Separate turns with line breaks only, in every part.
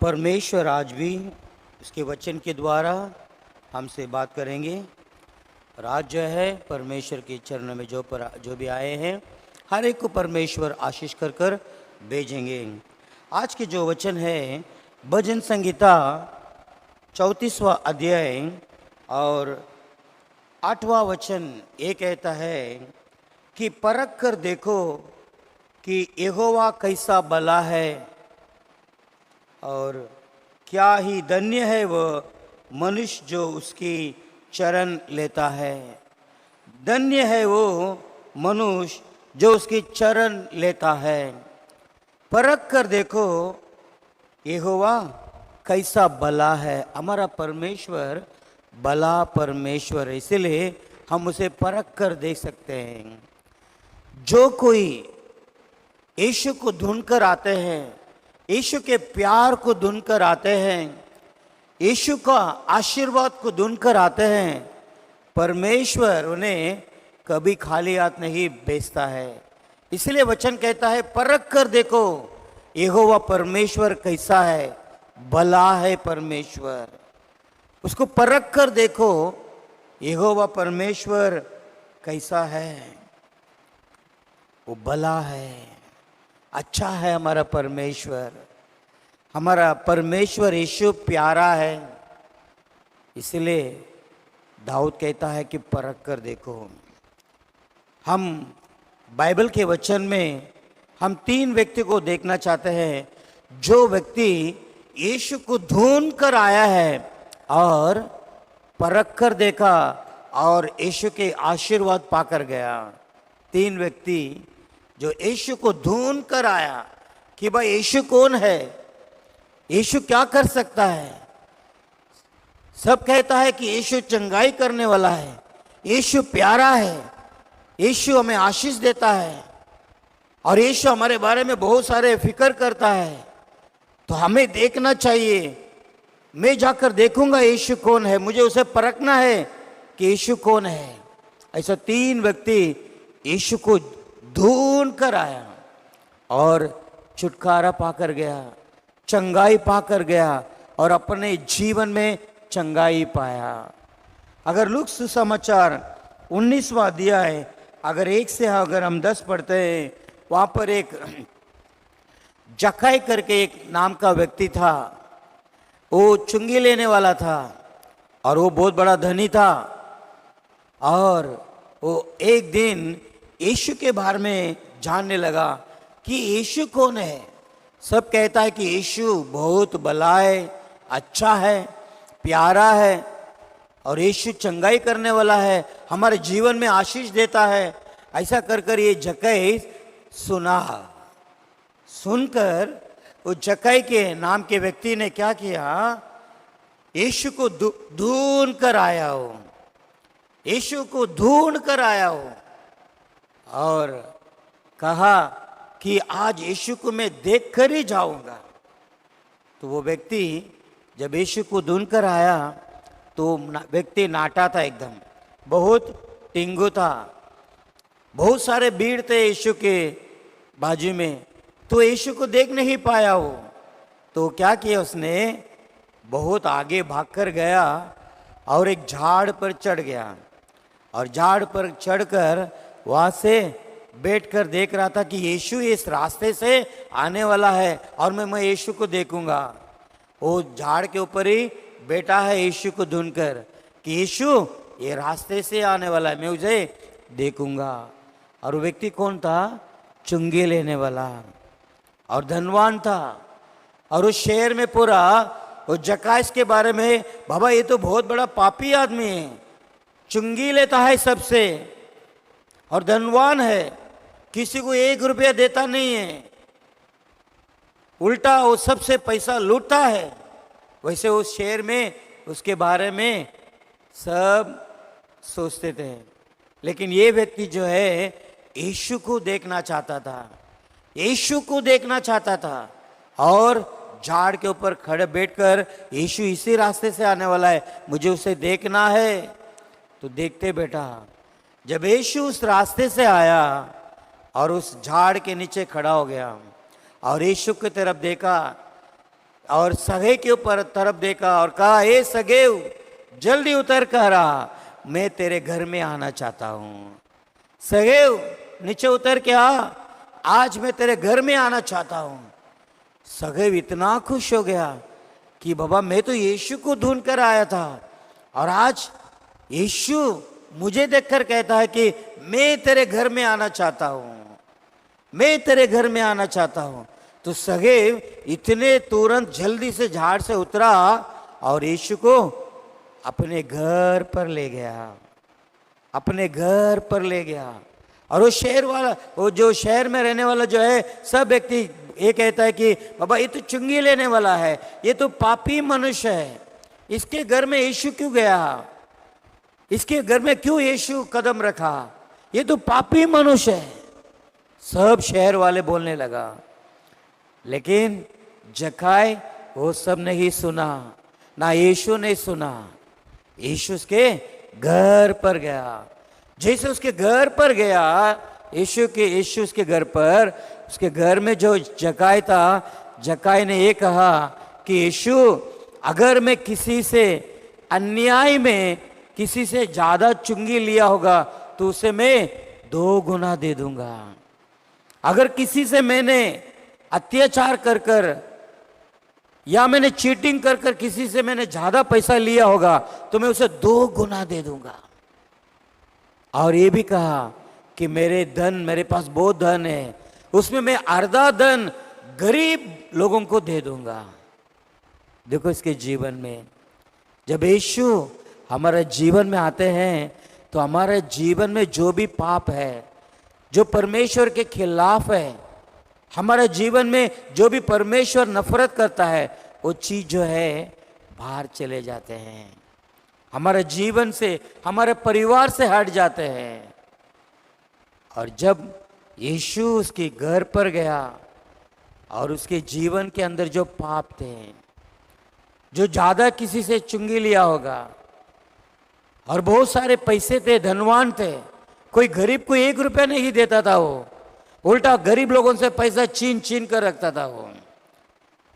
परमेश्वर आज भी उसके वचन के द्वारा हमसे बात करेंगे। और आज जो है परमेश्वर के चरणों में जो भी आए हैं हर एक को परमेश्वर आशीष कर कर भेजेंगे। आज के जो वचन है भजन संगीता 34वां अध्याय और 8वां वचन ये कहता है कि परख कर देखो कि यहोवा कैसा भला है और क्या ही धन्य है वह मनुष्य जो उसकी चरण लेता है। धन्य है वो मनुष्य जो उसकी चरण लेता है। परख कर देखो यहोवा कैसा भला है। हमारा परमेश्वर भला परमेश्वर है, इसलिए हम उसे परख कर देख सकते हैं। जो कोई यीशु को ढूंढ कर आते हैं, यीशु के प्यार को ढूंढ कर आते हैं, यीशु का आशीर्वाद को ढूंढ कर आते हैं, परमेश्वर उन्हें कभी खाली हाथ नहीं भेजता है। इसलिए वचन कहता है परख कर देखो यहोवा परमेश्वर कैसा है, भला है परमेश्वर। उसको परख कर देखो यहोवा परमेश्वर कैसा है, वो भला है, अच्छा है। हमारा परमेश्वर यीशु प्यारा है। इसलिए दाऊद कहता है कि परख कर देखो। हम बाइबल के वचन में हम 3 व्यक्ति को देखना चाहते हैं। जो व्यक्ति यीशु को ढूंढ कर आया है और परख कर देखा और यीशु के आशीर्वाद पाकर गया। 3 व्यक्ति जो यीशु को ढूंढ कर आया कि भाई यीशु कौन है, यीशु क्या कर सकता है। सब कहता है कि यीशु चंगाई करने वाला है, यीशु प्यारा है, यीशु हमें आशीष देता है और यीशु हमारे बारे में बहुत सारे फिक्र करता है। तो हमें देखना चाहिए। मैं जाकर देखूंगा यीशु कौन है, मुझे उसे परखना है कि यीशु कौन है। ऐसा 3 व्यक्ति यीशु को ढूंढ कर आया और छुटकारा पाकर गया, चंगाई पाकर गया और अपने जीवन में चंगाई पाया। अगर लूका सुसमाचार 19वां अध्याय अगर 1 से अगर हम 10 पढ़ते हैं, वहाँ पर एक जक्कई करके एक नाम का व्यक्ति था। वो चुंगी लेने वाला था और वो बहुत बड़ा धनी था। और वो एक दिन यीशु के बारे में जानने लगा कि यीशु कौन है। सब कहता है कि यीशु बहुत भला है, अच्छा है, प्यारा है और यीशु चंगाई करने वाला है, हमारे जीवन में आशीष देता है। ऐसा कर कर ये जक्कई सुनकर वो जक्कई के नाम के व्यक्ति ने क्या किया, यीशु को ढूंढ कर आया हो, यीशु को ढूंढ कर आया हो और कहा कि आज यीशु को मैं देख कर ही जाऊंगा। तो वो व्यक्ति जब यीशु को ढूंढ कर आया तो व्यक्ति नाटा था, एकदम बहुत टिंगू था, बहुत सारे भीड़ थे यीशु के बाजू में, तो यीशु को देख नहीं पाया वो। तो क्या किया उसने, बहुत आगे भागकर गया और एक झाड़ पर चढ़ गया और झाड़ पर चढ़कर वहाँ से बैठकर देख रहा था कि यीशु इस रास्ते से आने वाला है और मैं यीशु को देखूंगा। वो झाड़ के ऊपर ही बैठा है यीशु को ढूंढकर कि यीशु ये रास्ते से आने वाला है, मैं उसे देखूंगा। और वो व्यक्ति कौन था, चुंगी लेने वाला और धनवान था। और उस शहर में पूरा वो जक्कई के बारे में, बाबा ये तो बहुत बड़ा पापी आदमी है, चुंगी लेता है सबसे और धनवान है, किसी को 1 रुपया देता नहीं है, उल्टा वो सबसे पैसा लूटता है। वैसे उस शहर में उसके बारे में सब सोचते थे। लेकिन ये व्यक्ति जो है यीशु को देखना चाहता था, यीशु को देखना चाहता था और झाड़ के ऊपर खड़े बैठकर यीशु इसी रास्ते से आने वाला है, मुझे उसे देखना है। तो देखते बेटा, जब यीशु उस रास्ते से आया और उस झाड़ के नीचे खड़ा हो गया और यीशु की तरफ देखा और सगे के ऊपर तरफ देखा और कहा, हे सगेव, जल्दी उतर कर आ, मैं तेरे घर में आना चाहता हूं। सगेव, नीचे उतर के आ, आज मैं तेरे घर में आना चाहता हूं। सगेव इतना खुश हो गया कि बाबा, मैं तो यीशु को ढूंढ कर आया था और आज यीशु मुझे देखकर कहता है कि मैं तेरे घर में आना चाहता हूं, मैं तेरे घर में आना चाहता हूं। तो सगेव इतने तुरंत जल्दी से झाड़ से उतरा और यीशु को अपने घर पर ले गया, अपने घर पर ले गया। और वो शहर वाला, वो जो शहर में रहने वाला जो है, सब व्यक्ति ये कहता है कि बाबा, ये तो चुंगी लेने वाला है, ये तो पापी मनुष्य है, इसके घर में यीशु क्यों गया, इसके घर में क्यों यीशु कदम रखा, ये तो पापी मनुष्य है। सब शहर वाले बोलने लगा। लेकिन जक्कई वो सब नहीं सुना, ना यीशु ने सुना। यीशु उसके घर पर गया। जैसे उसके घर पर गया, यीशु उसके घर पर, उसके घर में जो जक्कई था, जक्कई ने ये कहा कि यीशु, अगर मैं किसी से अन्याय में किसी से ज्यादा चुंगी लिया होगा तो उसे मैं 2 गुना दे दूंगा। अगर किसी से मैंने अत्याचार कर कर या मैंने चीटिंग कर कर किसी से मैंने ज्यादा पैसा लिया होगा तो मैं उसे 2 गुना दे दूंगा। और ये भी कहा कि मेरे पास बहुत धन है, उसमें मैं आधा धन गरीब लोगों को दे दूंगा। देखो, इसके जीवन में जब यीशु हमारे जीवन में आते हैं तो हमारे जीवन में जो भी पाप है, जो परमेश्वर के खिलाफ है, हमारे जीवन में जो भी परमेश्वर नफरत करता है, वो चीज जो है बाहर चले जाते हैं, हमारे जीवन से, हमारे परिवार से हट जाते हैं। और जब यीशु उसके घर पर गया और उसके जीवन के अंदर जो पाप थे, जो ज्यादा किसी से चुंगी लिया होगा और बहुत सारे पैसे थे, धनवान थे, कोई गरीब को 1 रुपया नहीं देता था, वो उल्टा गरीब लोगों से पैसा छीन छीन कर रखता था वो।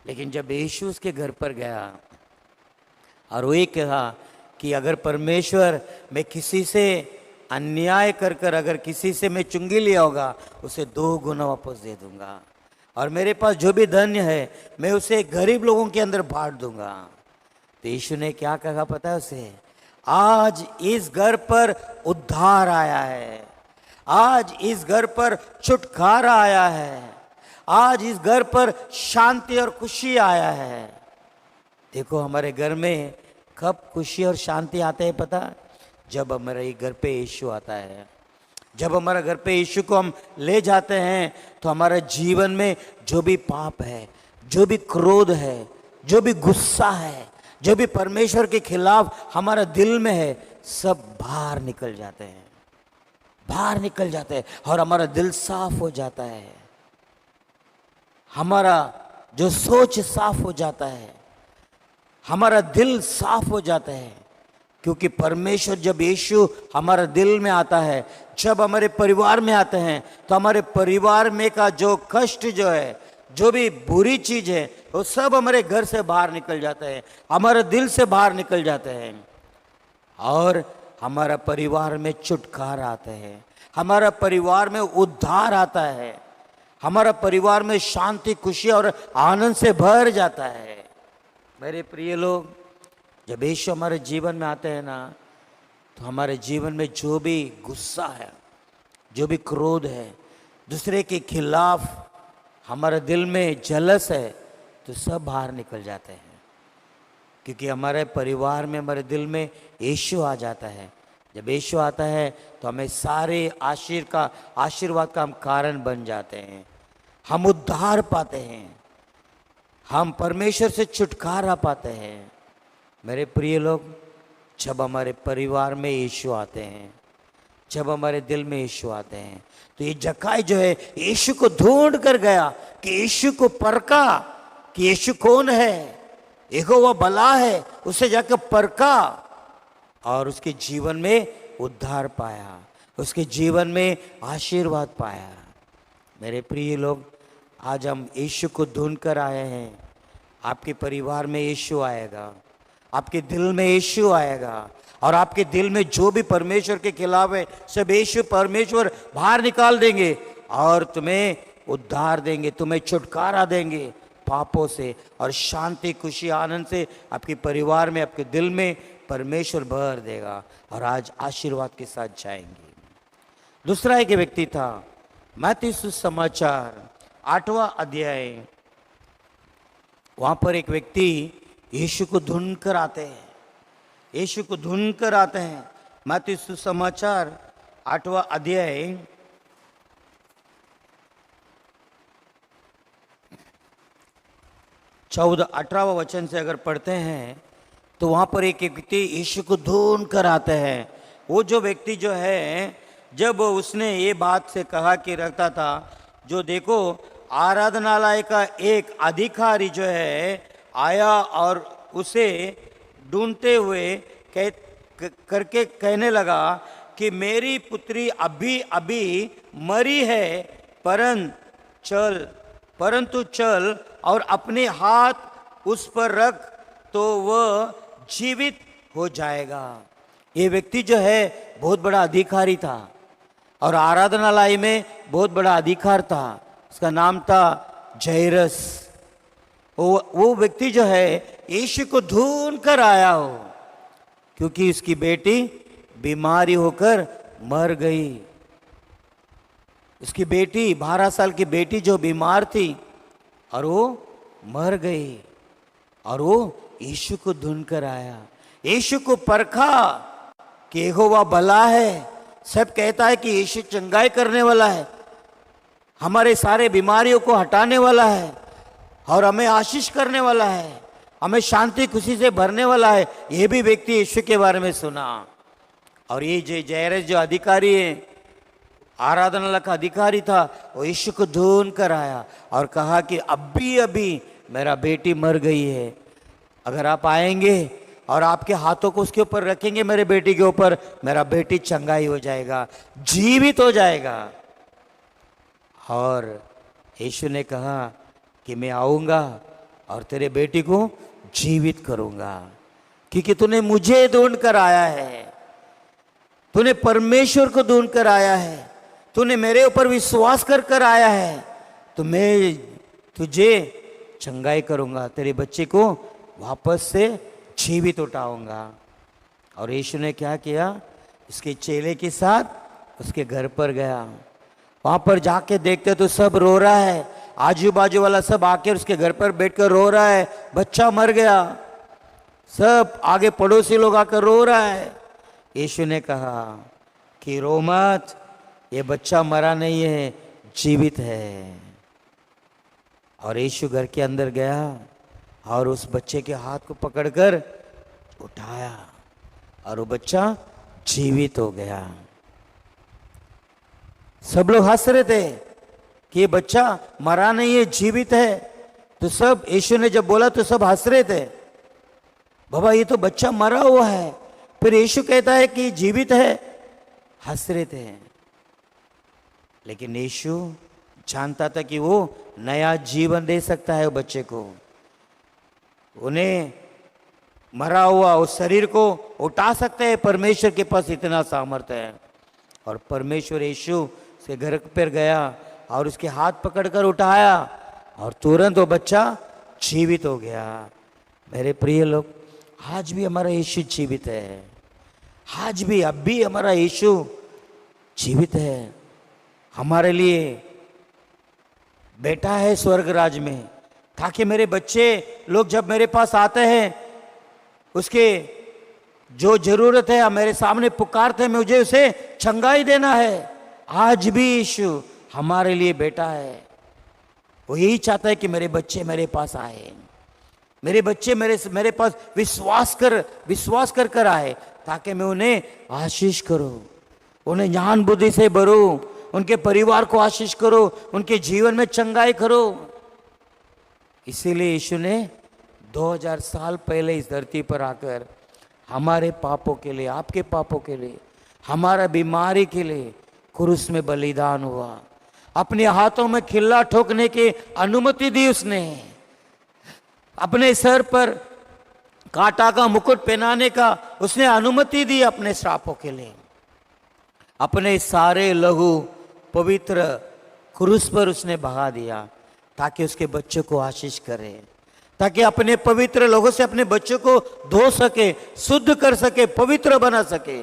लेकिन जब यीशु उसके घर पर गया और वो ये कहा कि अगर परमेश्वर, मैं किसी से अन्याय कर कर अगर किसी से मैं चुंगी लिया होगा उसे 2 गुना वापस दे दूंगा, और मेरे पास जो भी धन्य है मैं उसे गरीब लोगों के अंदर बांट दूंगा। तो यीशु ने क्या कहा पता है उसे? आज इस घर पर उद्धार आया है, आज इस घर पर छुटकारा आया है, आज इस घर पर शांति और खुशी आया है। देखो, हमारे घर में कब खुशी और शांति आते हैं पता? जब हमारे घर पे यीशु आता है। जब हमारे घर पे यीशु को हम ले जाते हैं तो हमारे जीवन में जो भी पाप है, जो भी क्रोध है, जो भी गुस्सा है, जो भी परमेश्वर के खिलाफ हमारा दिल में है, सब बाहर निकल जाते हैं, बाहर निकल जाते हैं और हमारा दिल साफ हो जाता है, हमारा जो सोच साफ हो जाता है, हमारा दिल साफ हो जाता है। क्योंकि परमेश्वर, जब यीशु हमारे दिल में आता है, जब हमारे परिवार में आते हैं, तो हमारे परिवार में का जो कष्ट जो है, जो भी बुरी चीज है, वो सब हमारे घर से बाहर निकल जाते हैं, हमारे दिल से बाहर निकल जाते हैं, और हमारा परिवार में छुटकारा आता है, हमारा परिवार में उद्धार आता है, हमारा परिवार में शांति, खुशी और आनंद से भर जाता है। मेरे प्रिय लोग, जब यीशु हमारे जीवन में आते हैं ना, तो हमारे जीवन में जो भी गुस्सा है, जो भी क्रोध है, दूसरे के खिलाफ हमारे दिल में जलस है, तो सब बाहर निकल जाते हैं। क्योंकि हमारे परिवार में, हमारे दिल में यीशु आ जाता है। जब यीशु आता है तो हमें सारे आशीर्वाद का हम कारण बन जाते हैं, हम उद्धार पाते हैं, हम परमेश्वर से छुटकारा पाते हैं। मेरे प्रिय लोग, जब हमारे परिवार में यीशु आते हैं, जब हमारे दिल में यीशु आते हैं, तो ये जक्कई जो है यीशु को ढूंढ कर गया, कि यीशु को परखा कि यीशु कौन है, यहोवा भला है, उसे जाकर परखा और उसके जीवन में उद्धार पाया, उसके जीवन में आशीर्वाद पाया। मेरे प्रिय लोग, आज हम यीशु को ढूंढ कर आए हैं, आपके परिवार में यीशु आएगा, आपके दिल में यीशु आएगा, और आपके दिल में जो भी परमेश्वर के खिलाफ है सब यीशु परमेश्वर बाहर निकाल देंगे और तुम्हें उद्धार देंगे, तुम्हें छुटकारा देंगे पापों से, और शांति खुशी आनंद से आपके परिवार में आपके दिल में परमेश्वर भर देगा और आज आशीर्वाद के साथ जाएंगे। दूसरा एक व्यक्ति था, मत्ती सुसमाचार 8वां अध्याय, वहां पर एक व्यक्ति यीशु को ढूंढ कर आते हैं, यीशु को ढूंढ कर आते हैं। मत्ती सुसमाचार 8वां अध्याय 14-18वां वचन से अगर पढ़ते हैं तो वहाँ पर एक व्यक्ति यीशु को ढूंढ कर आते हैं। वो जो व्यक्ति जो है, जब उसने ये बात से कहा कि रखता था, जो देखो आराधनालय का एक अधिकारी जो है आया और उसे ढूंढते हुए करके कहने लगा कि मेरी पुत्री अभी अभी मरी है, परंतु चल और अपने हाथ उस पर रख तो वह जीवित हो जाएगा। ये व्यक्ति जो है बहुत बड़ा अधिकारी था और आराधनालय में बहुत बड़ा अधिकार था, उसका नाम था जाइरस। वो व्यक्ति जो है यीशु को ढूंढ कर आया हो, क्योंकि उसकी बेटी बीमारी होकर मर गई। उसकी बेटी 12 साल की बेटी जो बीमार थी और वो मर गई, और वो यीशु को ढूंढ कर आया, यीशु को परखा कि यहोवा भला है। सब कहता है कि यीशु चंगाई करने वाला है, हमारे सारे बीमारियों को हटाने वाला है और हमें आशीष करने वाला है, हमें शांति खुशी से भरने वाला है। ये भी व्यक्ति यीशु के बारे में सुना, और ये जो जाइरस जो अधिकारी है, आराधनालय का अधिकारी था, वो यीशु को ढूंढ कर आया और कहा कि अभी अभी मेरा बेटी मर गई है, अगर आप आएंगे और आपके हाथों को उसके ऊपर रखेंगे मेरे बेटी के ऊपर, मेरा बेटी चंगाई हो जाएगा, जीवित हो जाएगा। और यीशु ने कहा कि मैं आऊँगा और तेरे बेटी को जीवित करूँगा, क्योंकि तूने मुझे ढूंढ कर आया है, तूने परमेश्वर को ढूंढ कर आया है, तूने मेरे ऊपर विश्वास कर कर आया है, तो मैं तुझे चंगाई करूँगा, तेरे बच्चे को वापस से जीवित उठाऊंगा। और यीशु ने क्या किया, इसके चेले के साथ उसके घर पर गया। वहाँ पर जाके देखते तो सब रो रहा है, आजू बाजू वाला सब आके उसके घर पर बैठकर रो रहा है, बच्चा मर गया। सब आगे पड़ोसी लोग आकर रो रहा है। यीशु ने कहा कि रो मत, ये बच्चा मरा नहीं है, जीवित है। और यीशु घर के अंदर गया और उस बच्चे के हाथ को पकड़कर उठाया और वो बच्चा जीवित हो गया। सब लोग हंस रहे थे कि ये बच्चा मरा नहीं है, जीवित है। तो सब, यीशु ने जब बोला तो सब हंस रहे थे, बाबा ये तो बच्चा मरा हुआ है, फिर यीशु कहता है कि जीवित है, हंस रहे थे। लेकिन यीशु जानता था कि वो नया जीवन दे सकता है वो बच्चे को, उन्हें मरा हुआ उस शरीर को उठा सकते हैं, परमेश्वर के पास इतना सामर्थ्य है। और परमेश्वर यीशु उसके घर पर गया और उसके हाथ पकड़कर उठाया और तुरंत वो बच्चा जीवित हो गया। मेरे प्रिय लोग, आज भी हमारा यीशु जीवित है, आज भी अब भी हमारा यीशु जीवित है, हमारे लिए बैठा है स्वर्ग राज में, ताकि मेरे बच्चे लोग जब मेरे पास आते हैं, उसके जो जरूरत है मेरे सामने पुकारते हैं, मुझे उसे चंगाई देना है। आज भी यीशु हमारे लिए बैठा है, वो यही चाहता है कि मेरे बच्चे मेरे पास आए, मेरे बच्चे मेरे पास विश्वास कर आए, ताकि मैं उन्हें आशीष करूं, उन्हें ज्ञान बुद्धि से भरूं, उनके परिवार को आशीष करो, उनके जीवन में चंगाई करो। इसीलिए यीशु ने 2000 साल पहले इस धरती पर आकर हमारे पापों के लिए, आपके पापों के लिए, हमारा बीमारी के लिए क्रूस में बलिदान हुआ। अपने हाथों में खिल्ला ठोकने की अनुमति दी उसने, अपने सर पर कांटा का मुकुट पहनाने का उसने अनुमति दी अपने श्रापों के लिए। अपने सारे लहू पवित्र क्रूस पर उसने बहा दिया ताकि उसके बच्चों को आशीष करे, ताकि अपने पवित्र लोगों से अपने बच्चों को धो सके, शुद्ध कर सके, पवित्र बना सके।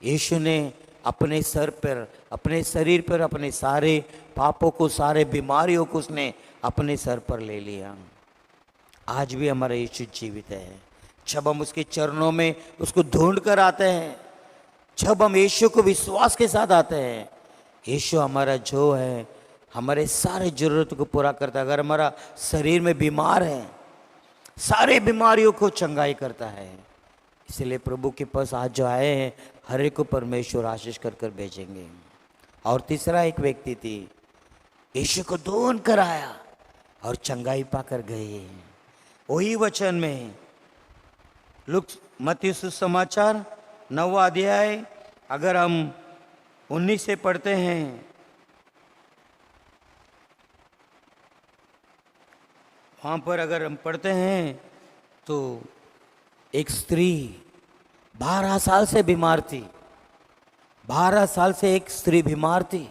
यीशु ने अपने सर पर, अपने शरीर पर अपने सारे पापों को, सारे बीमारियों को उसने अपने सर पर ले लिया। आज भी हमारा यीशु जीवित है। जब हम उसके चरणों में उसको ढूंढ कर आते हैं, जब हम यीशु को विश्वास के साथ आते हैं, यीशु हमारा जो है हमारे सारे जरूरत को पूरा करता है। अगर हमारा शरीर में बीमार है, सारे बीमारियों को चंगाई करता है। इसलिए प्रभु के पास आज जो आए हैं, हर एक को परमेश्वर आशीष कर कर भेजेंगे। और तीसरा एक व्यक्ति थी, यीशु को ढूंढ कर आया और चंगाई पाकर गए। वही वचन में मत्ती सुसमाचार 9वां अध्याय अगर हम 19 से पढ़ते हैं, वहाँ पर अगर हम पढ़ते हैं तो एक स्त्री 12 साल से बीमार थी। 12 साल से एक स्त्री बीमार थी।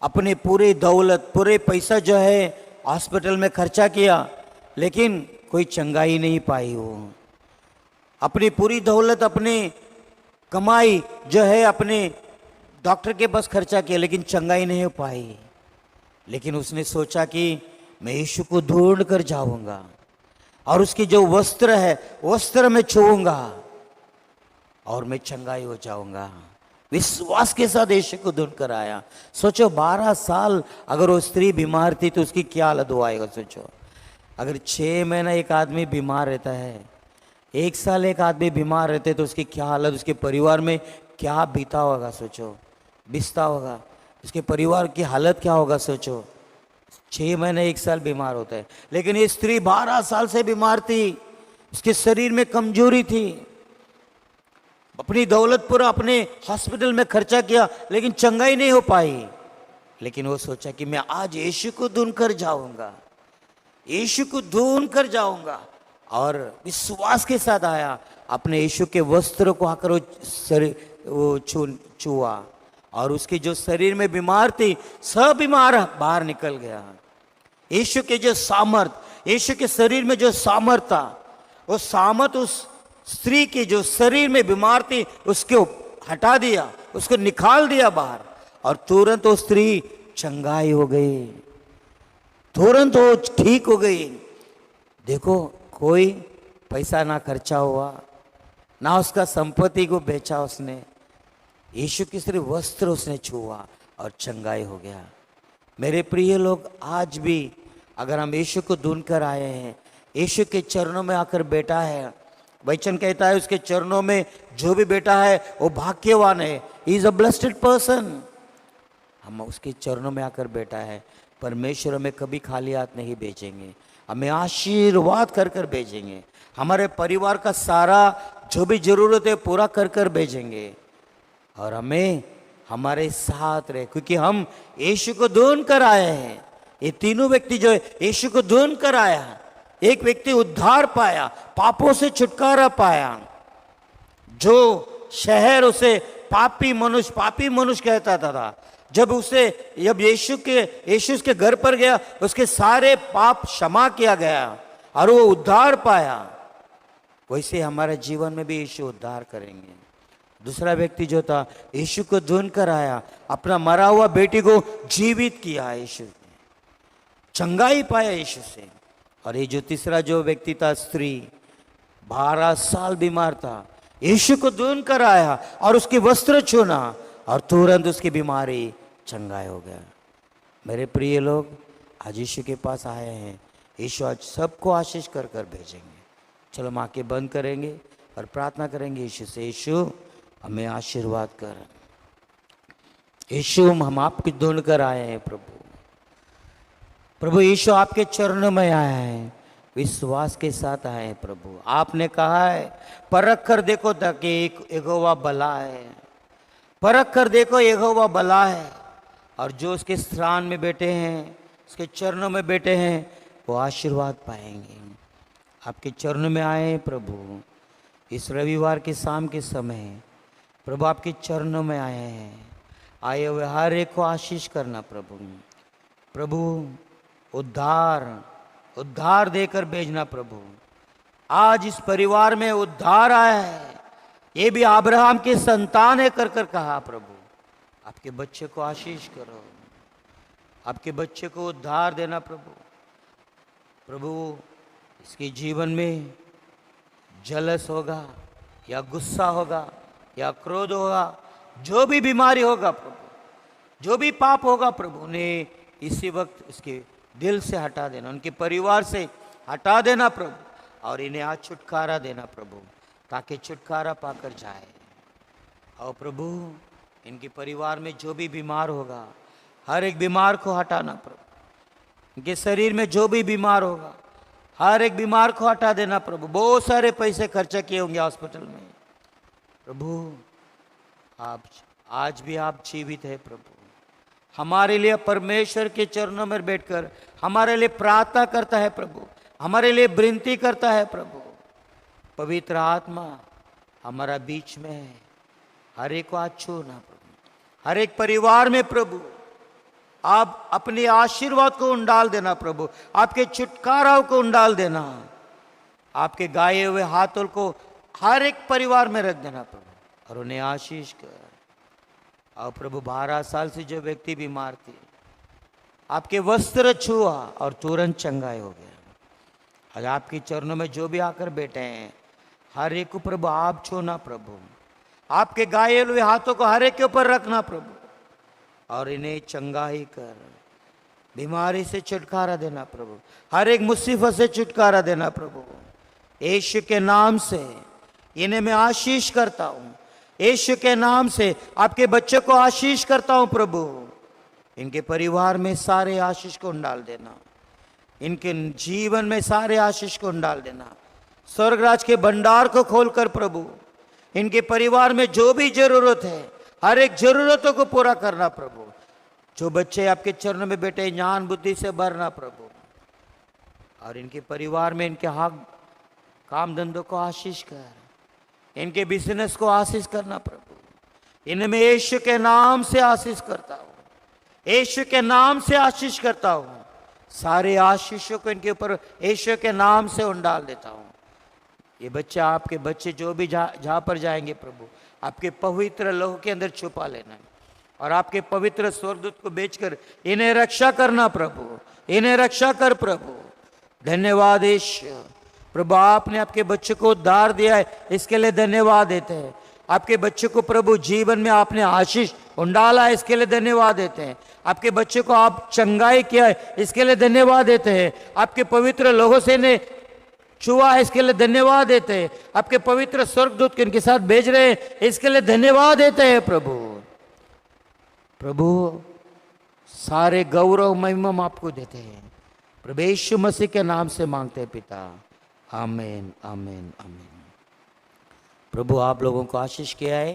अपने पूरे दौलत, पूरे पैसा जो है हॉस्पिटल में खर्चा किया, लेकिन कोई चंगाई नहीं पाई। वो अपनी पूरी दौलत, अपनी कमाई जो है अपने डॉक्टर के पास खर्चा किया, लेकिन चंगाई नहीं हो पाई। लेकिन उसने सोचा कि मैं यीशु को ढूंढ कर जाऊंगा और उसकी जो वस्त्र है, वस्त्र में छूऊंगा और मैं चंगाई हो जाऊंगा। विश्वास के साथ यीशु को ढूंढ कर आया। सोचो 12 साल अगर वो स्त्री बीमार थी तो उसकी क्या हालत हुआ। सोचो अगर 6 महीना एक आदमी बीमार रहता है, 1 साल एक आदमी बीमार रहते तो उसकी क्या हालत, उसके परिवार में क्या बीता होगा। सोचो बिस्ता होगा, उसके परिवार की हालत क्या होगा। सोचो 6 महीने 1 साल बीमार होता है, लेकिन ये स्त्री 12 साल से बीमार थी। उसके शरीर में कमजोरी थी, अपनी दौलत पूरा अपने हॉस्पिटल में खर्चा किया, लेकिन चंगाई नहीं हो पाई। लेकिन वो सोचा कि मैं आज यीशु को ढूंढ कर जाऊंगा, यीशु को ढूंढ कर जाऊंगा। और विश्वास के साथ आया, अपने यीशु के वस्त्र को आकर वो छुआ और उसके जो शरीर में बीमार थी सब बीमार बाहर निकल गया। यीशु के जो सामर्थ, यीशु के शरीर में जो सामर्थ था, वो सामर्थ उस स्त्री के जो शरीर में बीमार थी उसको हटा दिया, उसको निकाल दिया बाहर, और तुरंत वो स्त्री चंगाई हो गई, तुरंत वो ठीक हो गई। देखो कोई पैसा ना खर्चा हुआ, ना उसका संपत्ति को बेचा उसने, यीशु के सिर्फ वस्त्र उसने छुआ और चंगाई हो गया। मेरे प्रिय लोग, आज भी अगर हम यीशु को ढूंढ कर आए हैं, यीशु के चरणों में आकर बैठा है, वचन कहता है उसके चरणों में जो भी बैठा है वो भाग्यवान है, he is a blessed person. हम उसके चरणों में आकर बैठा है, परमेश्वर हमें कभी खाली हाथ नहीं भेजेंगे, हमें आशीर्वाद कर कर भेजेंगे, हमारे परिवार का सारा जो भी जरूरत है पूरा कर कर भेजेंगे, और हमें हमारे साथ रहे, क्योंकि हम यीशु को ढूंढ कर आए हैं। ये तीनों व्यक्ति जो है यीशु को ढूंढ कर आया। एक व्यक्ति उद्धार पाया, पापों से छुटकारा पाया। जो शहर उसे पापी मनुष्य कहता था, जब यीशु के घर पर गया, उसके सारे पाप क्षमा किया गया और वो उद्धार पाया। वैसे हमारे जीवन में भी यीशु उद्धार करेंगे। दूसरा व्यक्ति जो था यीशु को ढूंढ कर आया, अपना मरा हुआ बेटी को जीवित किया यीशु ने, चंगाई पाया यीशु से। और ये जो तीसरा जो व्यक्ति था, स्त्री 12 साल बीमार था, यीशु को ढूंढ कर आया और उसके वस्त्र छूना और तुरंत उसकी बीमारी चंगाई हो गया। मेरे प्रिय लोग, आज यीशु के पास आए हैं, यीशु आज सबको आशीष कर कर भेजेंगे। चलो हम आंखें बंद करेंगे और प्रार्थना करेंगे यीशु से, यीशु हमें आशीर्वाद कर। यीशु हम आपको ढूंढ कर आए हैं प्रभु यीशु आपके चरणों में आए हैं, विश्वास के साथ आए हैं प्रभु। आपने कहा है परख कर देखो ताकि यहोवा भला है, परख कर देखो यहोवा भला है। और जो उसके स्थान में बैठे हैं, उसके चरणों में बैठे हैं, वो आशीर्वाद पाएंगे। आपके चरणों में आए हैं प्रभु। इस रविवार के शाम के समय प्रभु आपके चरणों में आए हैं। आए हुए हर एक को आशीष करना प्रभु। प्रभु उद्धार देकर भेजना प्रभु। आज इस परिवार में उद्धार आया है, ये भी अब्राहम के संतान है कर कर कहा प्रभु। आपके बच्चे को आशीष करो, आपके बच्चे को उद्धार देना प्रभु। प्रभु इसके जीवन में जलस होगा या गुस्सा होगा या क्रोध होगा, जो भी बीमारी होगा प्रभु, जो भी पाप होगा प्रभु, उन्हें इसी वक्त इसके दिल से हटा देना, उनके परिवार से हटा देना प्रभु, और इन्हें आज छुटकारा देना प्रभु, ताकि छुटकारा पाकर जाए। और प्रभु इनके परिवार में जो भी बीमार होगा, हर एक बीमार को हटाना प्रभु। इनके शरीर में जो भी बीमार होगा, हर एक बीमार को हटा देना प्रभु। बहुत सारे पैसे खर्चा किए होंगे हॉस्पिटल में प्रभु, आप आज भी आप जीवित है प्रभु। हमारे लिए परमेश्वर के चरणों में बैठकर हमारे लिए प्रार्थना करता है प्रभु, हमारे लिए विनती करता है प्रभु। पवित्र आत्मा हमारा बीच में है, हर एक को आज छूना प्रभु, हर एक परिवार में प्रभु आप अपने आशीर्वाद को उंडाल देना प्रभु, आपके छुटकारा को उंडाल देना, आपके गाए हुए हाथों को हर एक परिवार में रख देना प्रभु, और उन्हें आशीष कर। और प्रभु 12 साल से जो व्यक्ति बीमार थे, आपके वस्त्र छुआ और तुरंत चंगाई हो गया। आज आपके चरणों में जो भी आकर बैठे हैं, हर एक को प्रभु आप छूना प्रभु, आपके गाये हुए हाथों को हर एक के ऊपर रखना प्रभु, और इन्हें चंगाई कर, बीमारी से छुटकारा देना प्रभु, हर एक मुसीबत से छुटकारा देना प्रभु। यीशु के नाम से इन्हें मैं आशीष करता हूँ, यीशु के नाम से आपके बच्चे को आशीष करता हूँ प्रभु। इनके परिवार में सारे आशीष को डाल देना, इनके जीवन में सारे आशीष को डाल देना। स्वर्गराज के भंडार को खोलकर प्रभु इनके परिवार में जो भी जरूरत है, हर एक जरूरतों को पूरा करना प्रभु। जो बच्चे आपके चरणों में बैठे ज्ञान बुद्धि से भरना प्रभु, और इनके परिवार में इनके हक काम धंधों को आशीष कर, इनके बिजनेस को आशीष करना प्रभु। इन्हें मैं यीशु के नाम से आशीष करता हूँ, यीशु के नाम से आशीष करता हूँ। सारे आशीषों को इनके ऊपर यीशु के नाम से उंडाल देता हूँ। ये बच्चे आपके बच्चे जो भी जहाँ पर जाएंगे प्रभु, आपके पवित्र लहू के अंदर छुपा लेना, और आपके पवित्र स्वर्गदूत को बेचकर इन्हें रक्षा करना प्रभु, इन्हें रक्षा कर प्रभु। धन्यवाद ईश्वर प्रभु, आपने आपके बच्चे को उद्धार दिया है, इसके लिए धन्यवाद देते हैं। आपके बच्चे को प्रभु जीवन में आपने आशीष उंडाला है, इसके लिए धन्यवाद देते हैं। आपके बच्चे को आप चंगाई किया है, इसके लिए धन्यवाद देते हैं। आपके पवित्र लोगों से ने छुआ है, इसके लिए धन्यवाद देते हैं। आपके पवित्र स्वर्गदूत के इनके साथ भेज रहे हैं, इसके लिए धन्यवाद देते हैं प्रभु। प्रभु सारे गौरव महिमा हम आपको देते हैं, प्रभु यीशु मसीह के नाम से मांगते हैं पिता, आमीन आमीन आमीन। प्रभु आप लोगों को आशीष किया है।